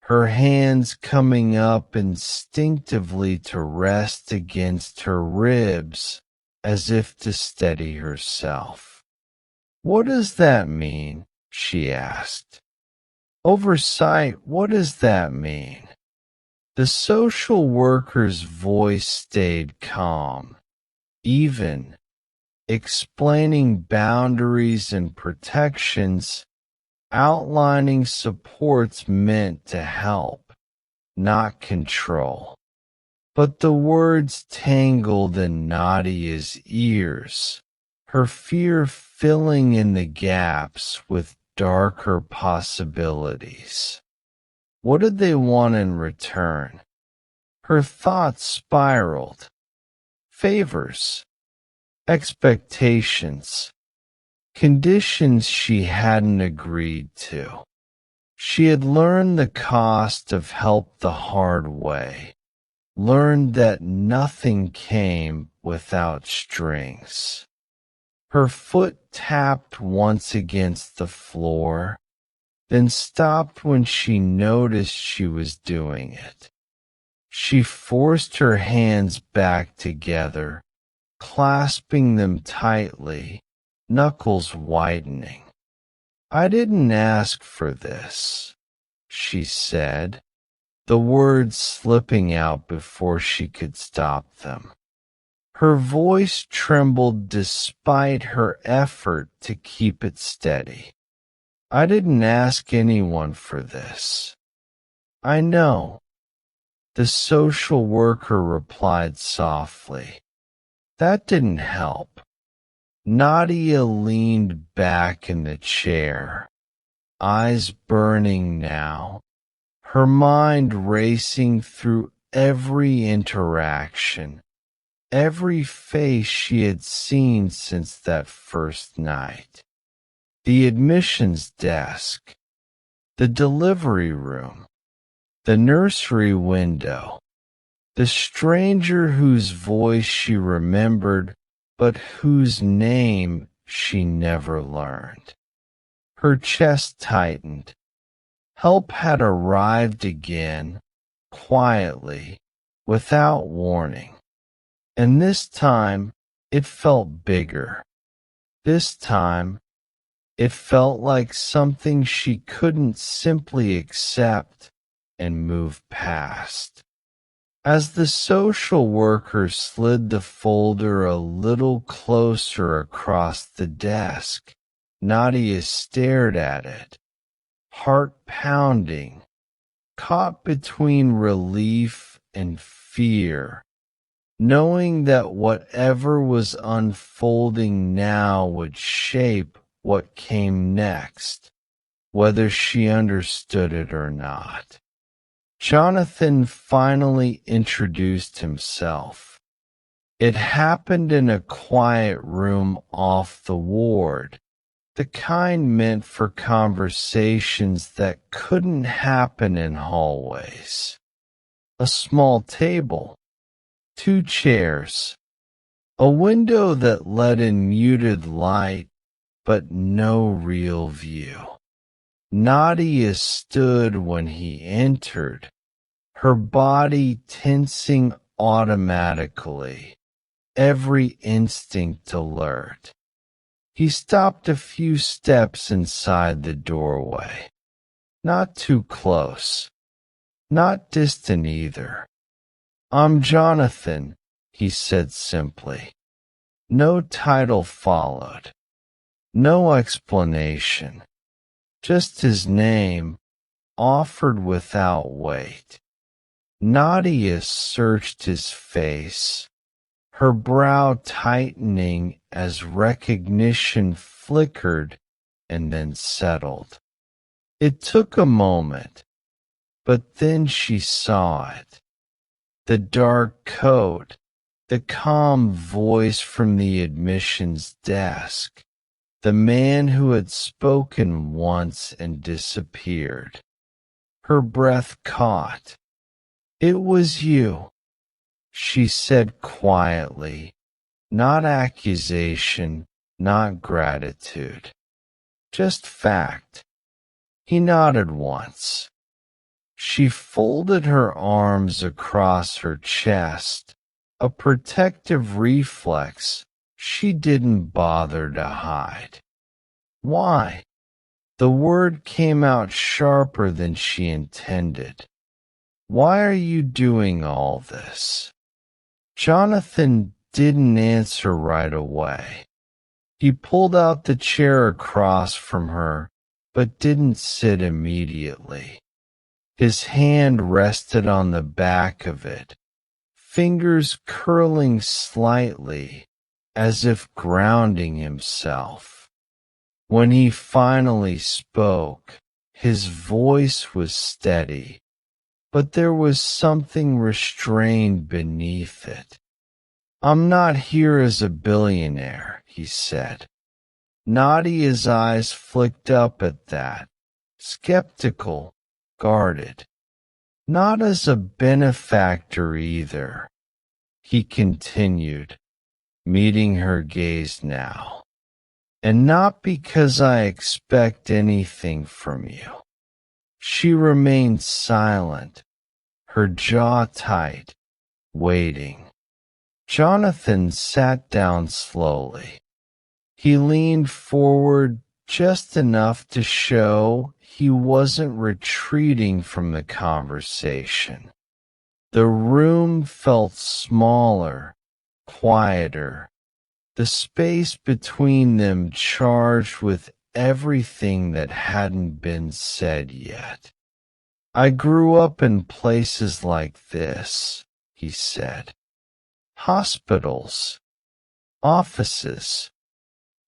[SPEAKER 1] her hands coming up instinctively to rest against her ribs as if to steady herself. "What does that mean?" she asked. "Oversight, what does that mean?" The social worker's voice stayed calm, even, explaining boundaries and protections, outlining supports meant to help, not control. But the words tangled in Nadia's ears, her fear filling in the gaps with darker possibilities. What did they want in return? Her thoughts spiraled. Favors, expectations, conditions she hadn't agreed to. She had learned the cost of help the hard way, learned that nothing came without strings. Her foot tapped once against the floor, then stopped when she noticed she was doing it. She forced her hands back together, clasping them tightly, knuckles whitening. "I didn't ask for this," she said, the words slipping out before she could stop them. Her voice trembled despite her effort to keep it steady. "I didn't ask anyone for this." "I know," the social worker replied softly. That didn't help. Nadia leaned back in the chair, eyes burning now, her mind racing through every interaction, every face she had seen since that first night. The admissions desk, the delivery room, the nursery window, the stranger whose voice she remembered but whose name she never learned. Her chest tightened. Help had arrived again, quietly, without warning. And this time, it felt bigger. This time, it felt like something she couldn't simply accept and move past. As the social worker slid the folder a little closer across the desk, Nadia stared at it, heart pounding, caught between relief and fear, knowing that whatever was unfolding now would shape what came next, whether she understood it or not. Jonathan finally introduced himself. It happened in a quiet room off the ward, the kind meant for conversations that couldn't happen in hallways. A small table, 2 chairs, a window that let in muted light, but no real view. Nadia stood when he entered, her body tensing automatically, every instinct alert. He stopped a few steps inside the doorway. Not too close, not distant either. "I'm Jonathan," he said simply. No title followed, no explanation. Just his name, offered without weight. Nadia searched his face, her brow tightening as recognition flickered and then settled. It took a moment, but then she saw it. The dark coat, the calm voice from the admissions desk. The man who had spoken once and disappeared. Her breath caught. "It was you," she said quietly, not accusation, not gratitude. Just fact. He nodded once. She folded her arms across her chest, a protective reflex she didn't bother to hide. "Why?" The word came out sharper than she intended. "Why are you doing all this?" Jonathan didn't answer right away. He pulled out the chair across from her, but didn't sit immediately. His hand rested on the back of it, fingers curling slightly as if grounding himself. When he finally spoke, his voice was steady, but there was something restrained beneath it. "I'm not here as a billionaire," he said. Nadia's eyes flicked up at that, skeptical, guarded. "Not as a benefactor either," he continued, meeting her gaze now. "And not because I expect anything from you." She remained silent, her jaw tight, waiting. Jonathan sat down slowly. He leaned forward just enough to show he wasn't retreating from the conversation. The room felt smaller, quieter, the space between them charged with everything that hadn't been said yet. "I grew up in places like this," he said. "Hospitals, offices,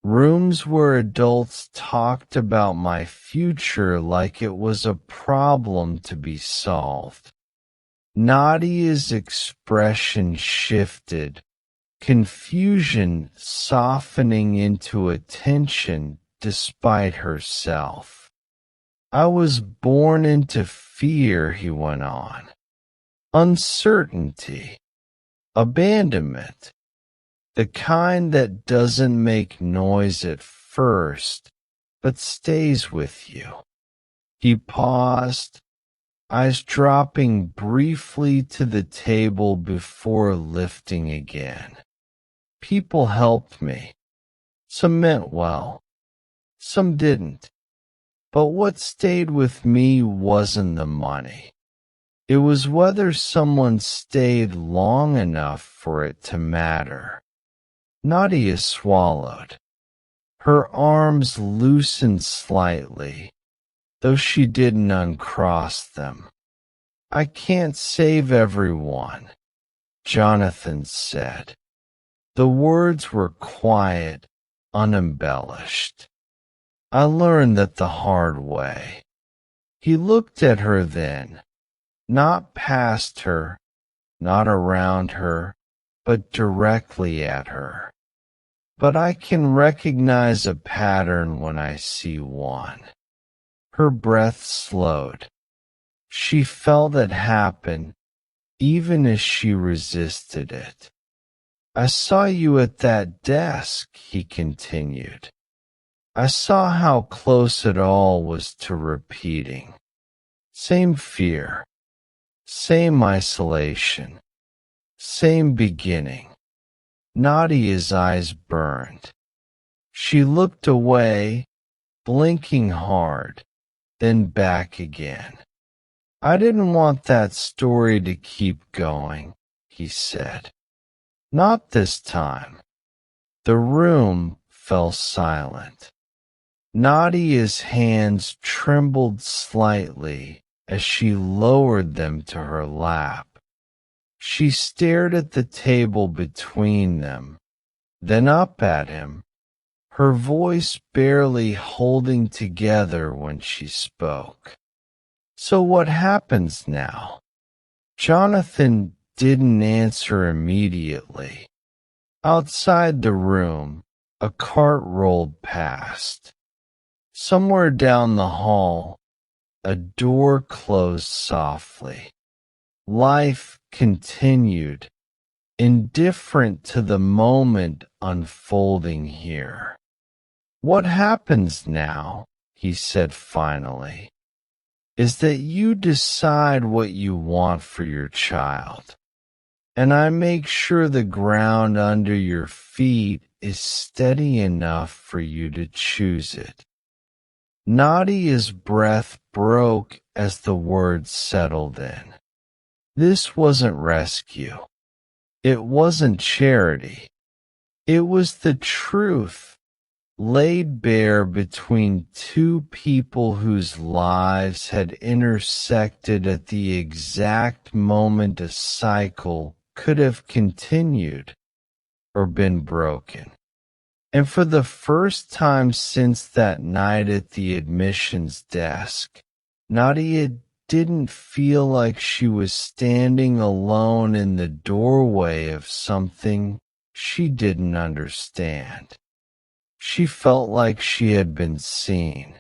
[SPEAKER 1] rooms where adults talked about my future like it was a problem to be solved." Nadia's expression shifted, confusion softening into attention despite herself. "I was born into fear," he went on. "Uncertainty, abandonment, the kind that doesn't make noise at first, but stays with you." He paused, eyes dropping briefly to the table before lifting again. "People helped me. Some meant well, some didn't. But what stayed with me wasn't the money. It was whether someone stayed long enough for it to matter." Nadia swallowed. Her arms loosened slightly, though she didn't uncross them. "I can't save everyone," Jonathan said. The words were quiet, unembellished. "I learned that the hard way." He looked at her then, not past her, not around her, but directly at her. "But I can recognize a pattern when I see one." Her breath slowed. She felt it happen, even as she resisted it. "I saw you at that desk," he continued. "I saw how close it all was to repeating. Same fear, same isolation, same beginning." Nadia's eyes burned. She looked away, blinking hard, then back again. "I didn't want that story to keep going," he said. "Not this time." The room fell silent. Nadia's hands trembled slightly as she lowered them to her lap. She stared at the table between them, then up at him, her voice barely holding together when she spoke. "So what happens now?" Jonathan didn't answer immediately. Outside the room, a cart rolled past. Somewhere down the hall, a door closed softly. Life continued, indifferent to the moment unfolding here. "What happens now," he said finally, "is that you decide what you want for your child, and I make sure the ground under your feet is steady enough for you to choose it." Nadia's breath broke as the words settled in. This wasn't rescue. It wasn't charity. It was the truth, laid bare between two people whose lives had intersected at the exact moment a cycle could have continued or been broken. And for the first time since that night at the admissions desk, Nadia didn't feel like she was standing alone in the doorway of something she didn't understand. She felt like she had been seen.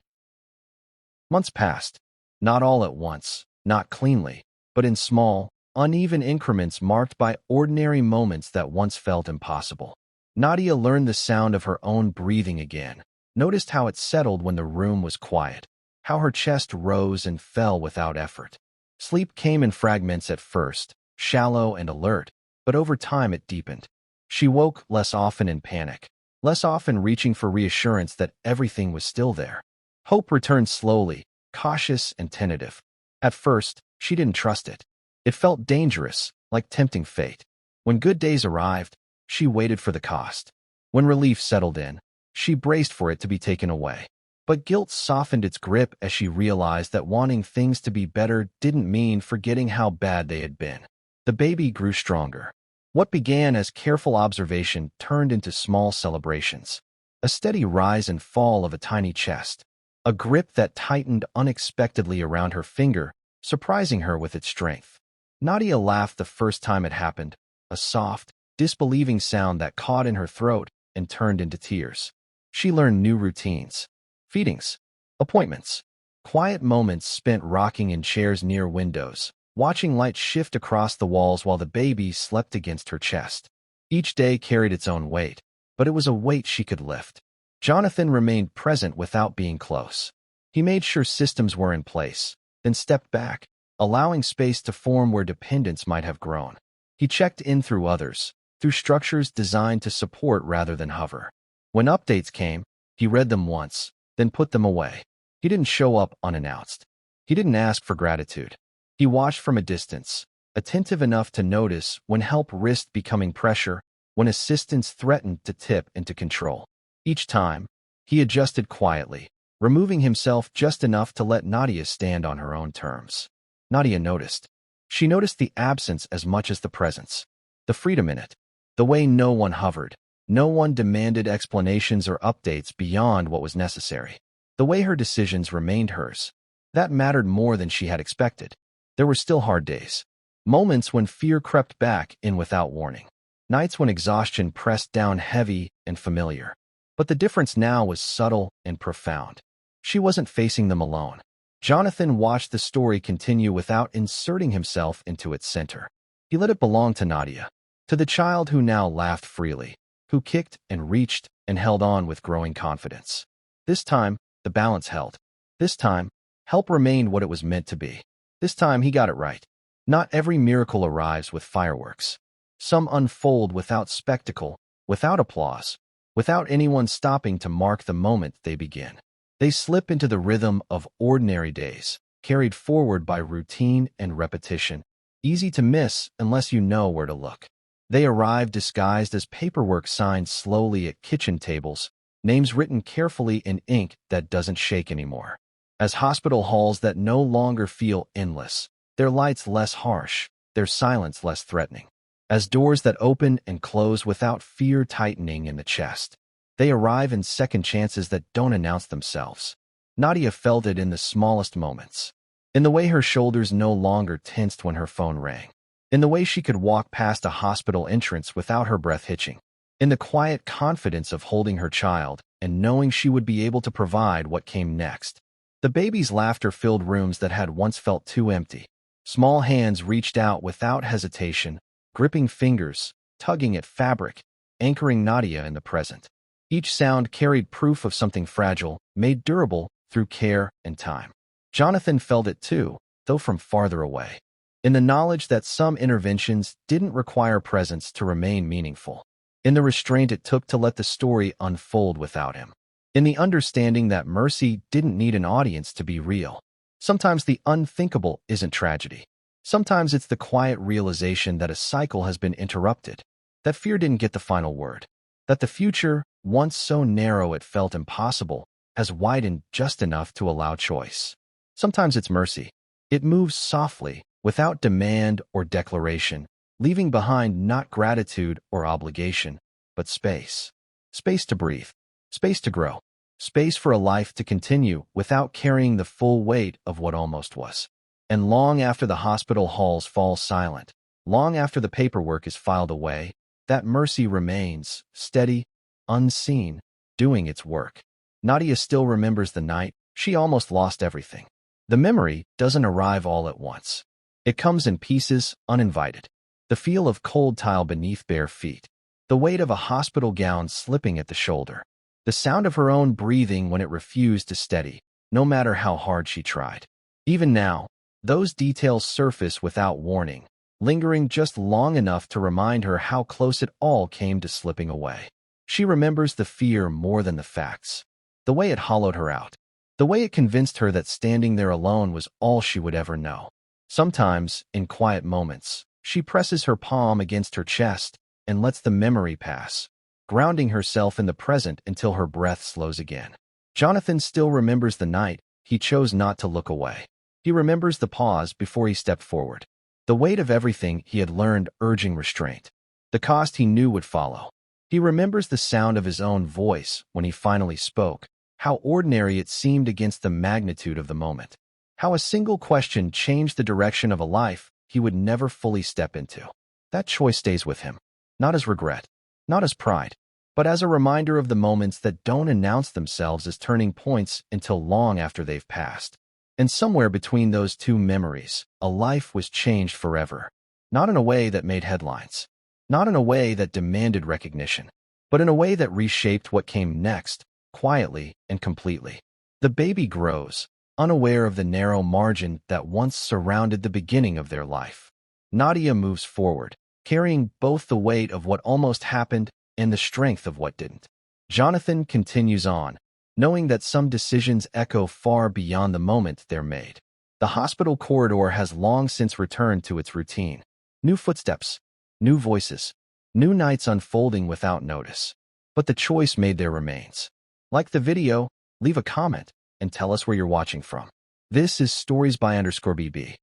[SPEAKER 1] Months passed, not all at once, not cleanly, but in small, uneven increments marked by ordinary moments that once felt impossible. Nadia learned the sound of her own breathing again, noticed how it settled when the room was quiet, how her chest rose and fell without effort. Sleep came in fragments at first, shallow and alert, but over time it deepened. She woke less often in panic, less often reaching for reassurance that everything was still there. Hope returned slowly, cautious and tentative. At first, she didn't trust it. It felt dangerous, like tempting fate. When good days arrived, she waited for the cost. When relief settled in, she braced for it to be taken away. But guilt softened its grip as she realized that wanting things to be better didn't mean forgetting how bad they had been. The baby grew stronger. What began as careful observation turned into small celebrations. A steady rise and fall of a tiny chest. A grip that tightened unexpectedly around her finger, surprising her with its strength. Nadia laughed the first time it happened, a soft, disbelieving sound that caught in her throat and turned into tears. She learned new routines. Feedings, appointments, quiet moments spent rocking in chairs near windows, watching light shift across the walls while the baby slept against her chest. Each day carried its own weight, but it was a weight she could lift. Jonathan remained present without being close. He made sure systems were in place, then stepped back, allowing space to form where dependence might have grown. He checked in through others, through structures designed to support rather than hover. When updates came, he read them once, then put them away. He didn't show up unannounced. He didn't ask for gratitude. He watched from a distance, attentive enough to notice when help risked becoming pressure, when assistance threatened to tip into control. Each time, he adjusted quietly, removing himself just enough to let Nadia stand on her own terms. Nadia noticed. She noticed the absence as much as the presence. The freedom in it. The way no one hovered. No one demanded explanations or updates beyond what was necessary. The way her decisions remained hers. That mattered more than she had expected. There were still hard days. Moments when fear crept back in without warning. Nights when exhaustion pressed down heavy and familiar. But the difference now was subtle and profound. She wasn't facing them alone. Jonathan watched the story continue without inserting himself into its center. He let it belong to Nadia, to the child who now laughed freely, who kicked and reached and held on with growing confidence. This time, the balance held. This time, help remained what it was meant to be. This time, he got it right. Not every miracle arrives with fireworks. Some unfold without spectacle, without applause, without anyone stopping to mark the moment they begin. They slip into the rhythm of ordinary days, carried forward by routine and repetition, easy to miss unless you know where to look. They arrive disguised as paperwork signed slowly at kitchen tables, names written carefully in ink that doesn't shake anymore. As hospital halls that no longer feel endless, their lights less harsh, their silence less threatening. As doors that open and close without fear tightening in the chest. They arrive in second chances that don't announce themselves. Nadia felt it in the smallest moments. In the way her shoulders no longer tensed when her phone rang. In the way she could walk past a hospital entrance without her breath hitching. In the quiet confidence of holding her child and knowing she would be able to provide what came next. The baby's laughter filled rooms that had once felt too empty. Small hands reached out without hesitation, gripping fingers, tugging at fabric, anchoring Nadia in the present. Each sound carried proof of something fragile, made durable through care and time. Jonathan felt it too, though from farther away. In the knowledge that some interventions didn't require presence to remain meaningful. In the restraint it took to let the story unfold without him. In the understanding that mercy didn't need an audience to be real. Sometimes the unthinkable isn't tragedy. Sometimes it's the quiet realization that a cycle has been interrupted, that fear didn't get the final word, that the future, once so narrow it felt impossible, has widened just enough to allow choice. Sometimes it's mercy. It moves softly, without demand or declaration, leaving behind not gratitude or obligation, but space. Space to breathe, space to grow, space for a life to continue without carrying the full weight of what almost was. And long after the hospital halls fall silent, long after the paperwork is filed away, that mercy remains, steady, unseen, doing its work. Nadia still remembers the night she almost lost everything. The memory doesn't arrive all at once. It comes in pieces, uninvited. The feel of cold tile beneath bare feet, the weight of a hospital gown slipping at the shoulder, the sound of her own breathing when it refused to steady, no matter how hard she tried. Even now, those details surface without warning, lingering just long enough to remind her how close it all came to slipping away. She remembers the fear more than the facts, the way it hollowed her out, the way it convinced her that standing there alone was all she would ever know. Sometimes, in quiet moments, she presses her palm against her chest and lets the memory pass, grounding herself in the present until her breath slows again. Jonathan still remembers the night he chose not to look away. He remembers the pause before he stepped forward, the weight of everything he had learned urging restraint, the cost he knew would follow. He remembers the sound of his own voice when he finally spoke, how ordinary it seemed against the magnitude of the moment, how a single question changed the direction of a life he would never fully step into. That choice stays with him, not as regret, not as pride, but as a reminder of the moments that don't announce themselves as turning points until long after they've passed. And somewhere between those two memories, a life was changed forever, not in a way that made headlines, not in a way that demanded recognition, but in a way that reshaped what came next, quietly and completely. The baby grows, unaware of the narrow margin that once surrounded the beginning of their life. Nadia moves forward, carrying both the weight of what almost happened and the strength of what didn't. Jonathan continues on, knowing that some decisions echo far beyond the moment they're made. The hospital corridor has long since returned to its routine. New footsteps, new voices, new nights unfolding without notice. But the choice made there remains. Like the video, leave a comment and tell us where you're watching from. This is Stories by _BB.